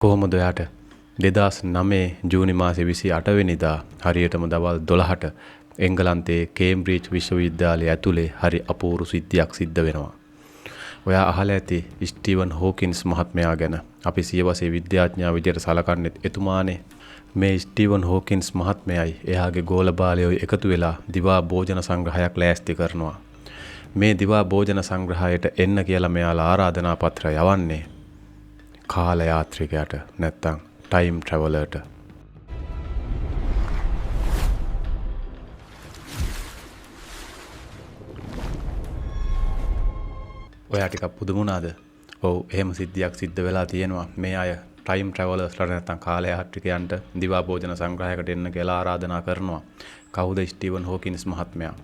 කොහොමද ඔයාට 2009 ජූනි මාසේ 28 වෙනිදා හරියටම දවල් 12ට එංගලන්තයේ කේම්බ්‍රිජ් විශ්වවිද්‍යාලය ඇතුලේ හරි අපූර්ව සිද්ධියක් සිද්ධ වෙනවා. ඔයා අහලා ඇති ස්ටීවන් හෝකින්ස් මහත්මයා ගැන. අපි සියවසේ විද්‍යාඥයා විදියට සලකන්නේ එතුමානේ. මේ ස්ටීවන් හෝකින්ස් මහත්මයයි එයාගේ ගෝල බාලයෝ එකතු වෙලා දිවා භෝජන සංග්‍රහයක් ලෑස්ති කරනවා. මේ දිවා භෝජන සංග්‍රහයට එන්න කියලා මෙයාලා ආරාධනා පත්‍රය යවන්නේ කාල යාත්‍රිකයට නැත්තම් ටයිම් ට්‍රැවලර්ට. ඔයා ටිකක් පුදුම වුණාද? ඔව් එහෙම සිද්ධියක් සිද්ධ වෙලා තියෙනවා. මේ අය ටයිම් ට්‍රැවලර්ස්ලා නැත්තම් කාල යාත්‍රිකයන්ට දිවා භෝජන සංග්‍රහයකට එන්න කියලා ආරාධනා කරනවා. කවුද? ස්ටීවන් හෝකින්ස් මහත්මයා.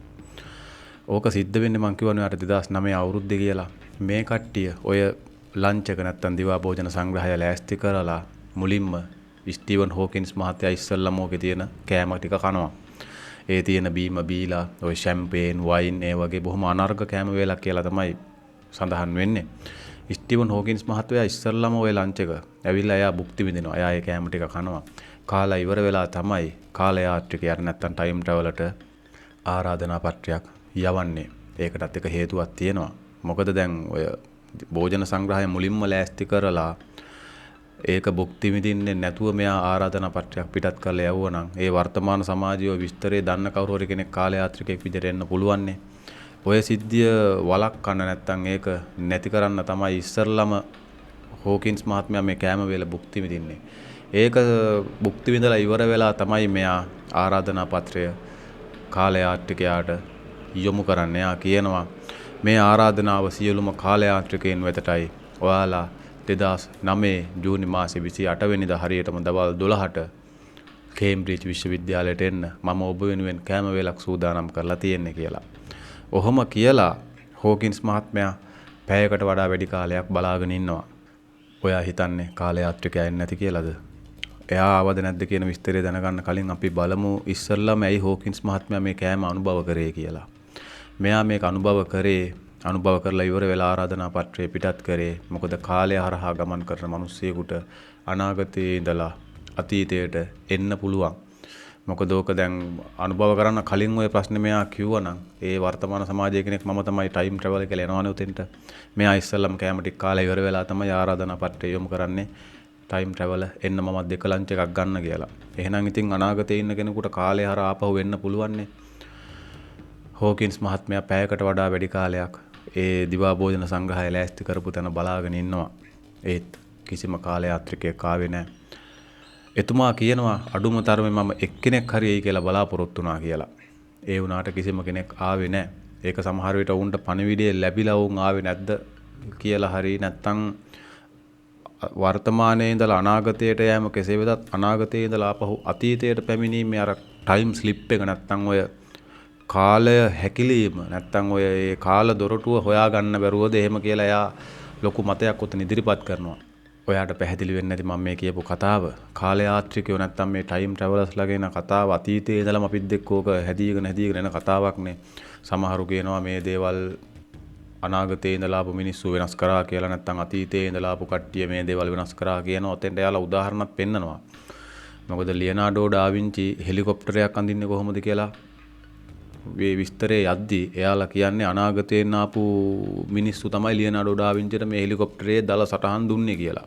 ඕක සිද්ධ වෙන්නේ මං කියවනේ අර 2009 අවුරුද්දේ කියලා. මේ කට්ටිය ඔය ලන්ච් එක නැත්තම් දිවා භෝජන සංග්‍රහය ලෑස්ති කරලා මුලින්ම ස්ටීවන් හෝකින්ස් මහත්තයා ඉස්සෙල්ලාම ඕකේ තියෙන කෑම ටික කනවා. ඒ තියෙන බීම බීලා ඔය ෂැම්පේන් වයින් ඒ වගේ බොහොම අනර්ග කෑම වේලක් කියලා තමයි සඳහන් වෙන්නේ. ස්ටීවන් හෝකින්ස් මහත්තයා ඉස්සෙල්ලාම ඔය ලන්ච් එක ඇවිල්ලා එයා භුක්ති විඳිනවා. එයා ඒ කෑම ටික කනවා. කාලා ඉවර වෙලා තමයි කාල යාත්‍රිකයන්ට නැත්තම් ටයිම් ට්‍රැවලට ආරාධනා පත්‍රයක් යවන්නේ. ඒකටත් එක හේතුවක් තියෙනවා. මොකද දැන් ඔය භෝජන සංග්‍රහය මුලින්ම ලෑස්ති කරලා ඒක භුක්ති විඳින්නේ නැතුව මෙයා ආරාධනා පත්‍රයක් පිටත් කරලා යවුවනම් ඒ වර්තමාන සමාජයේ විස්තරේ දන්න කවුරු හරි කෙනෙක් කාල යාත්‍රිකයෙක් විදිහට එන්න පුළුවන්නේ. ඔය සිද්ධිය වළක්වන්න නැත්තම් ඒක නැති කරන්න තමයි ඉස්සරළම හෝකින්ස් මහත්මයා මේ කෑම වේල භුක්ති විඳින්නේ. ඒක භුක්ති විඳලා ඉවර වෙලා තමයි මෙයා ආරාධනා පත්‍රය කාල යාත්‍රිකයාට යොමු කරන්නේ. එයා කියනවා මේ ආරාධනාව සියලුම කාල යාත්‍රිකයන් වෙතටයි. ඔයාලා 2009 ජූනි මාසේ 28 වෙනිදා හරියටම දවල් 12ට කේම්බ්‍රිජ් විශ්වවිද්‍යාලයට එන්න මම ඔබ වෙනුවෙන් කෑම වේලක් සූදානම් කරලා තියෙන්නේ කියලා. ඔහොම කියලා හෝකින්ස් මහත්මයා පැයකට වඩා වැඩි කාලයක් බලාගෙන ඉන්නවා. ඔයා හිතන්නේ කාල යාත්‍රිකයා එන්නේ නැති කියලාද? එයා ආවද නැද්ද කියන විස්තරය දැනගන්න කලින් අපි බලමු ඉස්සෙල්ලාම ඇයි හෝකින්ස් මහත්මයා මේ කෑම අනුභව කරේ කියලා. මෙයා මේක අනුභව කරලා ඉවර වෙලා ආරාධනා පත්‍රය පිටත් කරේ. මොකද කාලය හරහා ගමන් කරන මිනිස්සෙකුට අනාගතයේ ඉඳලා අතීතයට එන්න පුළුවන්. මොකද ඕක දැන් අනුභව කරන්න කලින් ওই ප්‍රශ්නේ මෙයා කිව්වනම් ඒ වර්තමාන සමාජයේ කෙනෙක් මම තමයි ටයිම් ට්‍රැවල් කියලා යනවනේ උතෙන්ට. මෙයා ඉස්සෙල්ලම කැම ටික කාලය ඉවර වෙලා තමයි ආරාධනා පත්‍රය යොමු කරන්නේ ටයිම් ට්‍රැවල් එන්න මම දෙක ලන්ච් එකක් ගන්න කියලා. එහෙනම් ඉතින් අනාගතයේ ඉන්න කෙනෙකුට කාලය හරහා ආපහු වෙන්න පුළුවන්නේ. හෝකින්ස් මහත්මයා පැයකට වඩා වැඩි කාලයක් ඒ දිවා භෝජන සංග්‍රහය ලෑස්ති කරපු තැන බලාගෙන ඉන්නවා. ඒත් කිසිම කාල යාත්‍රිකයෙක් ආවේ නැහැ. එතුමා කියනවා අඩුම තරමේ මම එක්කෙනෙක් හරි එයි කියලා බලාපොරොත්තු වුණා කියලා. ඒ වුණාට කිසිම කෙනෙක් ආවේ නැහැ. ඒක සමහර විට වුන්ට පණිවිඩය ලැබිලා වුන් ආවේ නැද්ද කියලා හරි නැත්තම් වර්තමානයේ ඉඳලා අනාගතයට යෑම කෙසේ වෙතත් අනාගතයේ ඉඳලා ආපහු අතීතයට පැමිණීමේ අර ටයිම් ස්ලිප් එක නැත්තම් ඔය කාලය හැකිලීම නැත්තම් ඔය ඒ කාල දොරටුව හොයාගන්න බැරුවද එහෙම කියලා එයා ලොකු මතයක් උතන ඉදිරිපත් කරනවා. ඔයාට පැහැදිලි වෙන්නේ නැති මම මේ කියපු කතාව කාල යාත්‍රිකයෝ නැත්තම් මේ ටයිම් ට්‍රැවලර්ස්ලා කියන කතාව අතීතයේ ඉඳලම අපිත් එක්ක ඕක හැදීගෙන එන කතාවක් නේ. සමහරු කියනවා මේ දේවල් අනාගතයේ ඉඳලා ආපු මිනිස්සු වෙනස් කරා කියලා නැත්තම් අතීතයේ ඉඳලා ආපු කට්ටිය මේ දේවල් වෙනස් කරා කියනවා. ඔතෙන්ට එයාලා උදාහරණයක් පෙන්නනවා. මොකද ලියනාඩෝ ඩාවින්චි හෙලිකොප්ටරයක් අඳින්නේ කොහොමද කියලා මේ විස්තරේ යද්දි එයාලා කියන්නේ අනාගතයෙන් ආපු මිනිස්සු තමයි ලියනාඩෝ ඩාවින්චිට මේ හෙලිකොප්ටරයේ දල සටහන් දුන්නේ කියලා.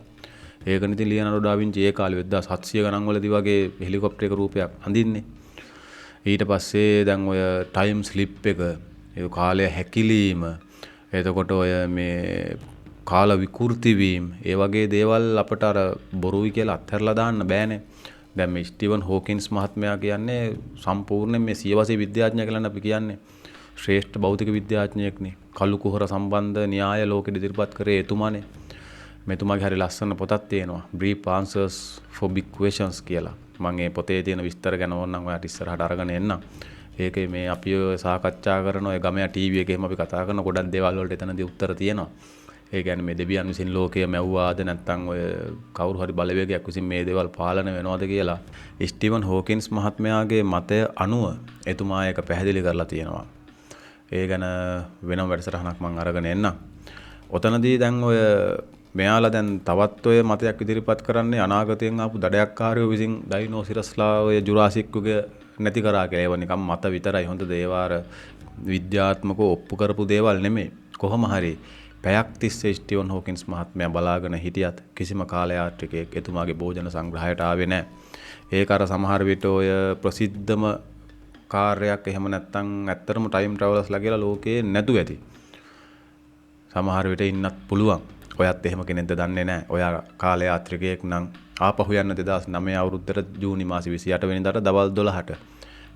ඒකනේ ඉතින් ලියනාඩෝ ඩාවින්චි ඒ කාලේ 1700 ගණන් වලදී වගේ හෙලිකොප්ටරයක රූපයක් අඳින්නේ. ඊට පස්සේ දැන් ඔය ටයිම් ස්ලිප් එක ඒ කාලය හැකිලීම එතකොට ඔය මේ කාල විකෘති වීම ඒ වගේ දේවල් අපට අර බොරුයි කියලා අත්හැරලා දාන්න බෑනේ. දැන් මේ ස්ටීවන් හෝකින්ස් මහත්මයා කියන්නේ සම්පූර්ණයෙන් මේ සියවසේ විද්‍යාඥයා කියලා අපි කියන්නේ ශ්‍රේෂ්ඨ භෞතික විද්‍යාඥයෙක්නේ. කළු කුහර සම්බන්ධ න්‍යාය ලෝකෙට ඉදිරිපත් කරේ එතුමානේ. මෙතුමාගේ හරි ලස්සන පොතක් තියෙනවා Brief Answers for Big Questions කියලා. මම මේ පොතේ තියෙන විස්තර ගැන ඕනනම් ඔයාලට ඉස්සරහට අරගෙන එන්නම්. ඒකේ මේ අපි සාකච්ඡා කරන ඔය ගමයා ටීවී එකේ එහෙම අපි කතා කරන ගොඩක් දේවල් වලට එතනදී උත්තර තියෙනවා. ඒ කියන්නේ මේ දෙවියන් විසින් ලෝකය මැව්වාද නැත්නම් ඔය කවුරු හරි බලවේගයක් විසින් මේ දේවල් පාලනය වෙනවද කියලා ස්ටීවන් හෝකින්ස් මහත්මයාගේ මතය අනුව එතුමා ඒක පැහැදිලි කරලා තියෙනවා. ඒ ගැන වෙනම වැඩසටහනක් මම අරගෙන එන්නම්. ඔතනදී දැන් ඔය මෙයාලා දැන් තවත් ඔය මතයක් ඉදිරිපත් කරන්නේ අනාගතයෙන් ආපු දඩයක්කාරයෝ විසින් ඩයිනෝසිරස්ලා ඔය ජුරාසික් යුගය නැති කරා කියලා. ඒව නිකම් මත විතරයි. හොඳද ඒවා අර විද්‍යාත්මකව ඔප්පු කරපු දේවල් නෙමෙයි. කොහොම හරි පැයක් තිස්සේ ස්ටිවන් හොකින්ස් මහත්මයා බලාගෙන හිටියත් කිසිම කාල යාත්‍රිකයෙක් එතුමාගේ භෝජන සංග්‍රහයට ආවේ නැහැ. ඒක අර සමහර විට ඔය ප්‍රසිද්ධම කාර්යයක් එහෙම නැත්නම් ඇත්තටම ටයිම් ට්‍රැවලර්ස්ලා කියලා ලෝකේ නැතු ඇති. සමහර විට ඉන්නත් පුළුවන්. ඔයත් එහෙම කෙනෙක්ද දන්නේ නැහැ. ඔයා කාල යාත්‍රිකයෙක් නම් ආපහු යන්න 2009 අවුරුද්දට ජූනි මාසේ 28 වෙනිදාට දවල් 12ට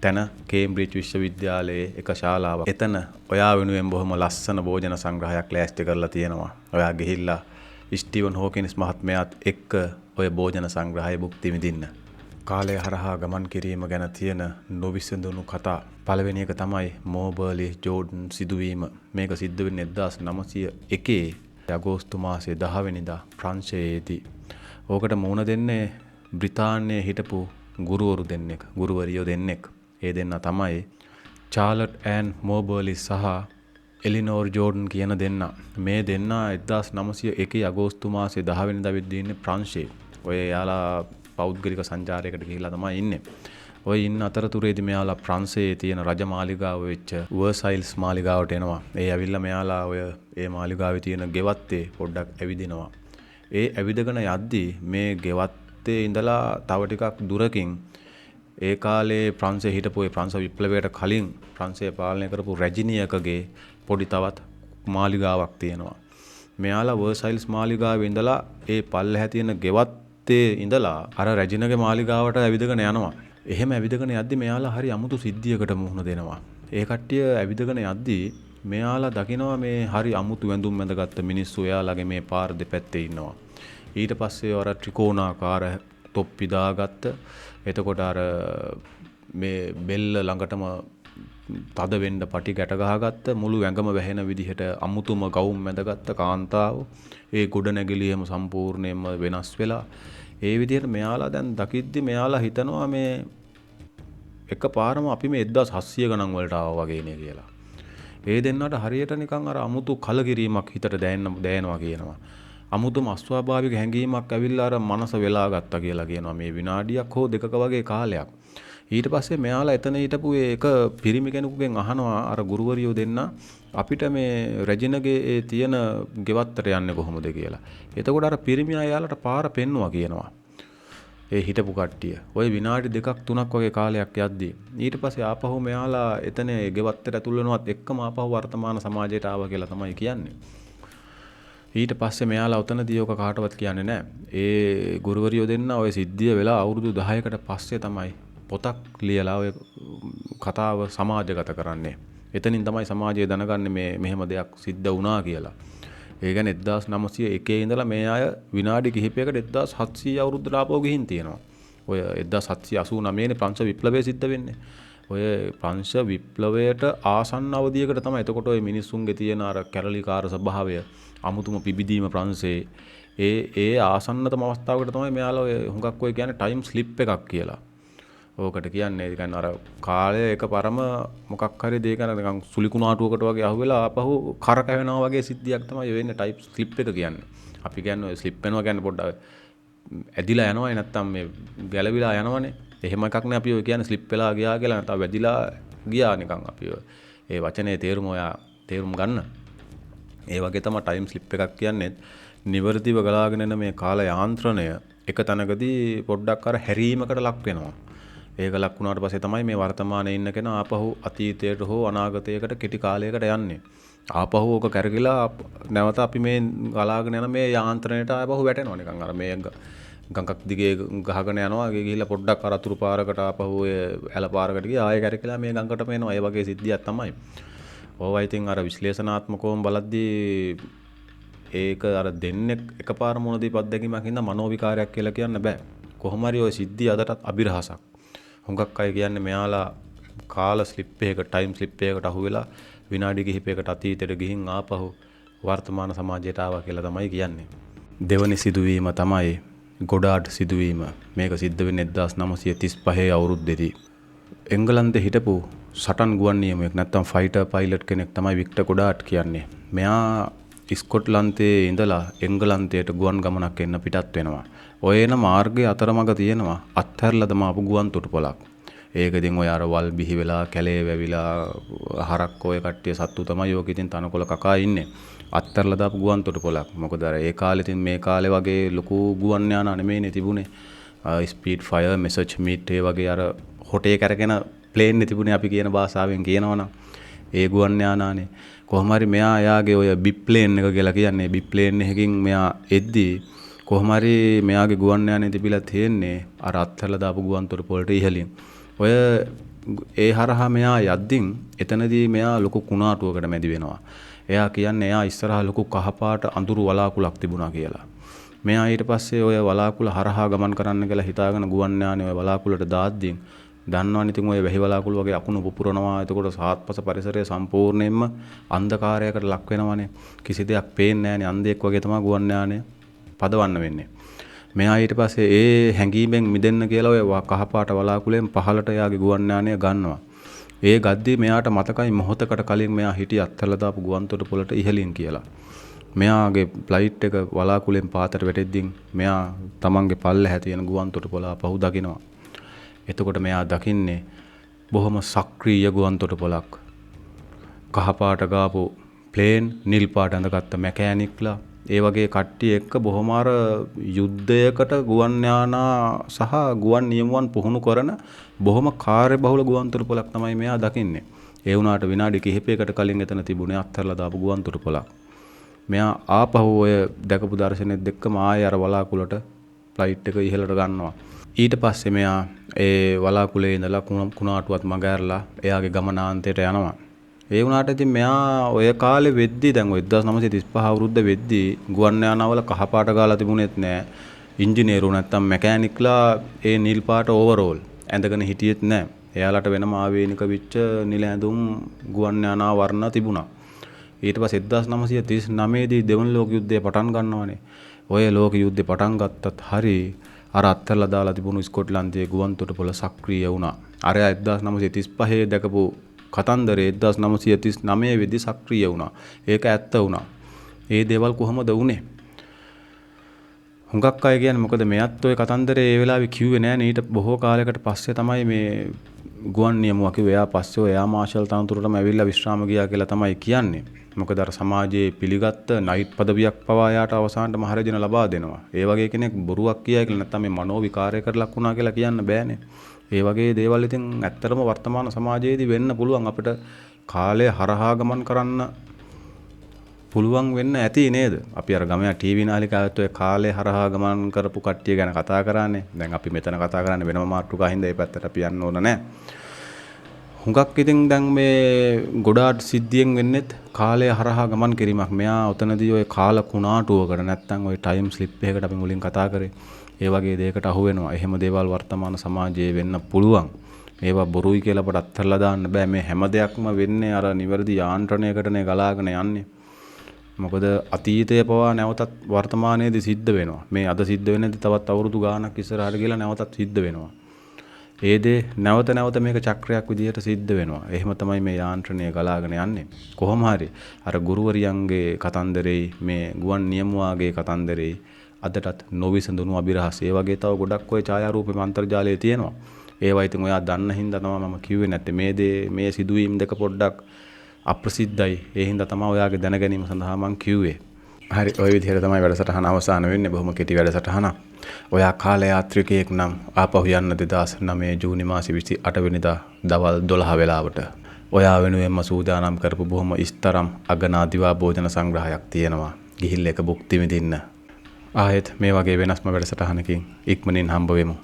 තැන කේම්බ්‍රිජ් විශ්වවිද්‍යාලයේ එක ශාලාවක්. එතන ඔයා වෙනුවෙන් බොහොම ලස්සන භෝජන සංග්‍රහයක් ලෑස්ති කරලා තියෙනවා. ඔයා ගිහිල්ලා ස්ටිවන් හොකින්ස් මහත්මයාත් එක්ක ඔය භෝජන සංග්‍රහය භුක්ති විඳින්න. කාලය හරහා ගමන් කිරීම ගැන තියෙන නොවිසඳුණු කතා. පළවෙනි එක තමයි මෝබර්ලි ජෝඩන් සිදුවීම. මේක සිද්ධ වෙන්නේ 1901 අගෝස්තු මාසේ 10 වෙනිදා ප්‍රංශයේදී. ඕකට මුණ දෙන්නේ බ්‍රිතාන්‍යයේ හිටපු ගුරුවරු දෙන්නෙක්, ගුරුවරියෝ දෙන්නෙක්. ඒ දෙන්නා තමයි චාර්ලට් ඇන් මෝබර්ලි සහ එලිනෝර් ජෝඩන් කියන දෙන්නා. මේ දෙන්නා 1901 අගෝස්තු මාසේ 10 වෙනිදා වෙද්දී ඉන්නේ ප්‍රංශයේ. ඔය යාලා පෞද්ගලික සංචාරයකට ගිහිලා තමයි ඉන්නේ. ඔය ඉන්න අතරතුරේදී මෙයාලා ප්‍රංශයේ තියෙන රජමාලිගාව වෙච්ච වර්සයිල්ස් මාලිගාවට එනවා. ඒ ඇවිල්ලා මෙයාලා ඔය ඒ මාලිගාවේ තියෙන ගෙවත්තේ පොඩ්ඩක් ඇවිදිනවා. ඒ ඇවිදගෙන යද්දී මේ ගෙවත්තේ ඉඳලා තව ටිකක් දුරකින් ඒ කාලේ ප්‍රංශයේ හිටපු ඒ ප්‍රංශ විප්ලවයට කලින් ප්‍රංශය පාලනය කරපු රැජිනියකගේ පොඩි තවත් මාලිගාවක් තියෙනවා. මෙයාලා වර්සයිල්ස් මාලිගාවේ ඉඳලා ඒ පල්ලෙහා තියෙන ගෙවත්තේ ඉඳලා අර රැජිනගේ මාලිගාවට ඇවිදගෙන යනවා. එහෙම ඇවිදගෙන යද්දි මෙයාලා හරි අමුතු සිද්ධියකට මුහුණ දෙනවා. ඒ කට්ටිය ඇවිදගෙන යද්දි මෙයාලා දකිනවා මේ හරි අමුතු වැඳුම් වැඳගත්ත මිනිස්සු එයාලගේ මේ පාර දෙපැත්තේ ඉන්නවා. ඊට පස්සේ අර ත්‍රිකෝණාකාර තොප්පි දාගත්ත. එතකොට අර මේ බෙල්ල ළඟටම තද වෙන්න පටි ගැට ගහගත්ත මුළු ඇඟම වැහෙන විදිහට අමුතුම ගවුම් වැඳගත්ත කාන්තාව. ඒ ගොඩ නැගිලියම සම්පූර්ණයෙන්ම වෙනස් වෙලා ඒ විදිහට මෙයාලා දැන් දකිද්දි මෙයාලා හිතනවා මේ එකපාරම අපි මේ 1700 ගණන් වලට ආවා වගේ නේ කියලා. ඒ දෙන්නට හරියට නිකන් අර අමුතු කලකිරීමක් හිතට දැනෙනවා කියනවා. අමුතුම අස්වාභාවික හැඟීමක් ඇවිල්ලා අර මනස වෙලා ගත්තා කියලා කියනවා. මේ විනාඩියක් හෝ දෙකක වගේ කාලයක්. ඊට පස්සේ මෙයාලා එතන හිටපු ඒක පිරිමි කෙනෙකුගෙන් අහනවා අර ගුරුවරියෝ දෙන්න අපිට මේ රැජිනගේ ඒ තියෙන ගෙවත්තට යන්නේ කොහොමද කියලා. එතකොට අර පිරිමි අයයාලට පාර පෙන්නවා කියනවා. ඒ හිටපු කට්ටිය. ওই විනාඩි 2ක් 3ක් වගේ කාලයක් යද්දී ඊට පස්සේ ආපහු මෙයාලා එතන ඒ ගෙවත්තට ඇතුල් වෙනවත් එක්කම ආපහු වර්තමාන සමාජයට ආවා කියලා තමයි කියන්නේ. ඊට පස්සේ මෙයාලා උතනදී ඔක කාටවත් කියන්නේ නැහැ. ඒ ගුරුවරියෝ දෙන්න ওই සිද්ධිය වෙලා අවුරුදු 10කට පස්සේ තමයි පොතක් ලියලා ඔය කතාව සමාජගත කරන්නේ. එතනින් තමයි සමාජය දැනගන්නේ මේ මෙහෙම දෙයක් සිද්ධ වුණා කියලා. ඒ කියන්නේ 1901 ඉඳලා මේ අය විනාඩි කිහිපයකට 1700 අවුරුද්දට ආපහු ගිහින් තියෙනවා. ඔය 1789 නේ ප්‍රංශ විප්ලවය සිද්ධ වෙන්නේ. ඔය ප්‍රංශ විප්ලවයට ආසන්න අවධියකට තමයි එතකොට ඔය මිනිස්සුන්ගේ තියෙන අර කැරලිකාර ස්වභාවය අමුතුම පිබිදීම ප්‍රංශේ ඒ ආසන්නතම අවස්ථාවකට තමයි මෙයාලා ඔය හුඟක් ඔය කියන්නේ ටයිම් ස්ලිප් එකක් කියලා. ඕකට කියන්නේ ඒ කියන්නේ අර කාලය එකපාරම මොකක් හරි දෙයක නිකන් සුලිකුණාටුවකට වගේ අහුවෙලා ආපහු කරකැවෙනවා වගේ සිද්ධියක් තමයි වෙන්නේ ටයිප් ස්ලිප් එක කියන්නේ. අපි කියන්නේ ඔය ස්ලිප් වෙනවා කියන්නේ පොඩ්ඩක් ඇදිලා යනවායි නැත්තම් මේ ගැලවිලා යනවනේ. එහෙම එකක් නේ අපි ඔය කියන්නේ ස්ලිප් වෙලා ගියා කියලා නැත්නම් වැදිලා ගියා නිකන් අපි ඒ වචනේ තේරුම ඔයා තේරුම් ගන්න. ඒ වගේ තමයි ටයිම් ස්ලිප් එකක් කියන්නේ. නිවර්තිව ගලාගෙන යන මේ කාල යාන්ත්‍රණය එක තැනකදී පොඩ්ඩක් අර හැරීමකට ලක් වෙනවා. ඒක ලක් වුණාට පස්සේ තමයි මේ වර්තමානයේ ඉන්න කෙනා ආපහු අතීතයට හෝ අනාගතයකට කෙටි කාලයකට යන්නේ. ආපහු ඕක කරගිලා නැවත අපි මේ ගලාගෙන යන මේ යාන්ත්‍රණයට ආපහු වැටෙනවා නිකන් අර මේ ගඟක් දිගේ ගහගෙන යනවා. ඒ ගිහිල්ලා පොඩ්ඩක් අර අතුරු පාරකට ආපහු ඔය ඇල පාරකට ගියා ආයෙ කරකිලා මේ ගඟටම එනවා. ඒ වගේ සිද්ධියක් තමයි. ඕවා ඉතින් අර විශ්ලේෂණාත්මකවම බලද්දී ඒක අර දෙන්නේ එකපාර මොන දීපත් දැකීමක් හින්දා මනෝවිකාරයක් කියලා කියන්න බෑ. කොහොම හරි ওই සිද්ධිය අදටත් අභිරහසක්. හුඟක් අය කියන්නේ මෙයාලා කාල ස්ලිප් එකක ටයිම් ස්ලිප් එකකට අහු වෙලා විනාඩි කිහිපයකට අතීතයට ගිහින් ආපහු වර්තමාන සමාජයට ආවා කියලා තමයි කියන්නේ. දෙවනි සිදුවීම තමයි ගොඩාඩ් සිදුවීම. මේක සිද්ධ වෙන්නේ 1935 අවුරුද්දේදී. එංගලන්තේ හිටපු සටන් ගුවන් නියමයෙක් නැත්තම් ෆයිටර් පයිලට් කෙනෙක් තමයි වික්ටර් ගොඩාඩ් කියන්නේ. මෙයා ස්කොට්ලන්තයේ ඉඳලා එංගලන්තයට ගුවන් ගමනක් එන්න පිටත් වෙනවා. ඔය එන මාර්ගයේ අතරමඟ තියෙනවා අත්හැරලා දමාපු ගුවන් තොටුපළක්. ඒක ඉතින් ඔය අර වල් බිහි වෙලා කැලේ වැවිලා හරක් ඔය කට්ටිය සත්තු තමයි ඔක ඉතින් තනකොළ කකා ඉන්නේ. අත්හැරලා දාපු ගුවන් තොටුපළක්. මොකද අර ඒ කාලේ ඉතින් මේ කාලේ වගේ ලොකු ගුවන් යාන නෙමෙයිනේ තිබුණේ. ස්පීඩ් ෆයර් මෙසේජ් මීට් ඒ වගේ අර හොටේ කරගෙන ප්ලේන් නේ තිබුණේ අපි කියන භාෂාවෙන් කියනවනම්. ඒ ගුවන් යානානේ කොහොම හරි මෙයා එයාගේ ඔය බිප්ලේන් එක කියලා කියන්නේ බිප්ලේන් එකකින් මෙයා එද්දී කොහොම හරි මෙයාගේ ගුවන් යානේ තිබිලා තියෙන්නේ අර අත්හැරලා දාපු ගුවන් තොටුපළට ඉහළින්. ඔය ඒ හරහා මෙයා යද්දින් එතනදී මෙයා ලොකු කුණාටුවකට මැදි වෙනවා. එයා කියන්නේ එයා ඉස්සරහා ලොකු කහපාට අඳුරු වලාකුළක් තිබුණා කියලා. මෙයා ඊට පස්සේ ඔය වලාකුළ හරහා ගමන් කරන්න කියලා හිතාගෙන ගුවන් යානේ ඔය වලාකුළට දාද්දී දන්නවනේ ඉතින් ඔය වැහි වලාකුළු වගේ අකුණු පුපුරනවා. එතකොට සාත්පස පරිසරය සම්පූර්ණයෙන්ම අන්ධකාරයකට ලක් වෙනවනේ. කිසි දෙයක් පේන්නේ නැහැනේ. අන්ධයෙක් වගේ තමයි ගුවන් යානය පදවන්න වෙන්නේ. මෙයා ඊට පස්සේ ඒ හැංගීමෙන් මිදෙන්න කියලා ඔය කහපාට වලාකුළෙන් පහළට යාගේ ගුවන් යානය ගන්නවා. ඒ ගද්දී මෙයාට මතකයි මොහොතකට කලින් මෙයා හිටිය අත්හැරලා දාපු ගුවන් තොටුපළට ඉහළින් කියලා. මෙයාගේ ෆ්ලයිට් එක වලාකුළෙන් පාතට වැටෙද්දී මෙයා තමන්ගේ පල්ලෙහා තියෙන ගුවන් තොටුපළ පහු දකිනවා. එතකොට මෙයා දකින්නේ බොහොම සක්‍රීය ගුවන් තොටුපළක්. කහපාට ගාපු ප්ලේන් නිල් පාට ඇඳගත්ත මැකෑනික්ලා ඒ වගේ කට්ටිය එක්ක බොහොම අර යුද්ධයකට ගුවන් යානා සහ ගුවන් නියමුවන් පුහුණු කරන බොහොම කාර්යබහුල ගුවන් තොටුපළක් තමයි මෙයා දකින්නේ. ඒ වුණාට විනාඩි කිහිපයකට කලින් එතන තිබුණේ අත්හැරලා දාපු ගුවන් තොටුපළක්. මෙයා ආපහු ඔය දැකපු දර්ශනෙත් එක්කම ආයෙ අර වලාකුළට ෆ්ලයිට් එක ඉහළට ගන්නවා. ඊට පස්සේ මෙයා ඒ වලාකුළේ ඉඳලා කුණාටුවත් මග ඇරලා එයාගේ ගමනාන්තයට යනවා. ඒ වුණාට ඉතින් මෙයා ඔය කාලේ වෙද්දී දැන් ඔය 1935 අවුරුද්ද වෙද්දී ගුවන් යානාවල කහපාට ගාලා තිබුණෙත් නෑ. ඉංජිනේරු නැත්තම් මැකෑනික්ලා ඒ නිල් පාට ඕවරෝල් ඇඳගෙන හිටියෙත් නෑ. එයාලට වෙනම ආවේනික විච්ච නිල ඇඳුම් ගුවන් යානා වර්ණ තිබුණා. ඊට පස්සේ 1939 දී දෙවන ලෝක යුද්ධය පටන් ගන්නවානේ. ඔය ලෝක යුද්ධය පටන් ගත්තත් හරි අර අත්හැරලා දාලා තිබුණු ස්කොට්ලන්තයේ ගුවන් තොටුපළ සක්‍රිය වුණා. අර 1935 දැකපු කතන්දරේ 1939 වෙද්දී සක්‍රිය වුණා. ඒක ඇත්ත වුණා. ඒ දේවල් කොහොමද වුනේ? හුඟක් අය කියන්නේ මොකද මෙයත් ඔය කතන්දරේ ඒ වෙලාවේ කිව්වේ නෑනේ. ඊට බොහෝ කාලයකට පස්සේ තමයි මේ ගුවන් නියමුවා කිව්වේ. එයා පස්සේ ඔය එයා මාෂල් තනතුරටම ඇවිල්ලා විශ්‍රාම ගියා කියලා තමයි කියන්නේ. මොකද අර සමාජයේ පිළිගත්ත නයිට් පදවියක් පවා යාට අවසානට මහරජන ලබා දෙනවා. ඒ වගේ කෙනෙක් බොරුවක් කියයි කියලා නැත්නම් මේ මනෝ විකාරයකට ලක් වුණා කියලා කියන්න බෑනේ. ඒ වගේ දේවල් ඉතින් ඇත්තටම වර්තමාන සමාජයේදී වෙන්න පුළුවන්. අපිට කාලය හරහා ගමන් කරන්න පුළුවන් වෙන්න ඇති නේද? අපි අර ගමයා ටීවී නාලිකාවත් ඔය කාලය හරහා ගමන් කරපු කට්ටිය ගැන කතා කරන්නේ. දැන් අපි මෙතන කතා කරන්නේ වෙනම මාතෘකා හින්දා ඒ පැත්තට අපි යන්න ඕන නෑ. හුඟක් ඉතින් දැන් මේ ගොඩාක් සිද්ධියෙන් වෙන්නේත් කාලය හරහා ගමන් කිරීමක්. මෙයා ඔතනදී ඔය කාල කුණාටුවකට නැත්තම් ඔය ටයිම් ස්ලිප් එකකට අපි මුලින් කතා කරේ. ඒ වගේ දෙයකට අහු වෙනවා. එහෙම දේවල් වර්තමාන සමාජයේ වෙන්න පුළුවන්. ඒවා බොරුයි කියලා අපට අත්හැරලා දාන්න බෑ. මේ හැම දෙයක්ම වෙන්නේ අර නිවැරදි යාන්ත්‍රණයකටනේ ගලාගෙන යන්නේ. මොකද අතීතයේ පවා නැවතත් වර්තමානයේදී සිද්ධ වෙනවා. මේ අද සිද්ධ වෙන්නේදී තවත් අවුරුදු ගාණක් ඉස්සරහට ගිහලා නැවතත් සිද්ධ වෙනවා. ඒ දේ නැවත නැවත මේක චක්‍රයක් විදිහට සිද්ධ වෙනවා. එහෙම තමයි මේ යාන්ත්‍රණය ගලාගෙන යන්නේ. කොහොම හරි අර ගුරුවරියන්ගේ කතන්දරේ මේ ගුවන් නියමුවාගේ කතන්දරේ අදටත් නොවිසඳුණු අභිරහස් ඒ වගේ තව ගොඩක් ඔය ඡායාරූපේ අන්තර්ජාලයේ තියෙනවා. ඒවා ඉතින් ඔයා දන්න හින්දා තමයි මම කිව්වේ නැත්තේ මේ දේ මේ සිදුවීම් දෙක පොඩ්ඩක් අප්‍රසිද්ධයි. ඒ හින්දා තමයි ඔයාගේ දැන ගැනීම සඳහා මම කිව්වේ. හරි ඔය විදිහට තමයි වැඩසටහන අවසන් වෙන්නේ. බොහොම කෙටි වැඩසටහනක්. ඔයා කාල යාත්‍රිකයෙක් නම් ආපහු යන්න 2009 ජූනි මාසේ 28 වෙනිදා දවල් 12 වෙලාවට ඔයා වෙනුවෙන්ම සූදානම් කරපු බොහොම ඉස්තරම් අගනා දිවා භෝජන සංග්‍රහයක් තියෙනවා. ගිහිල්ලා එක භුක්ති විඳින්න. ආයෙත් මේ වගේ වෙනස්ම වැඩසටහනකින් ඉක්මනින් හම්බ වෙමු.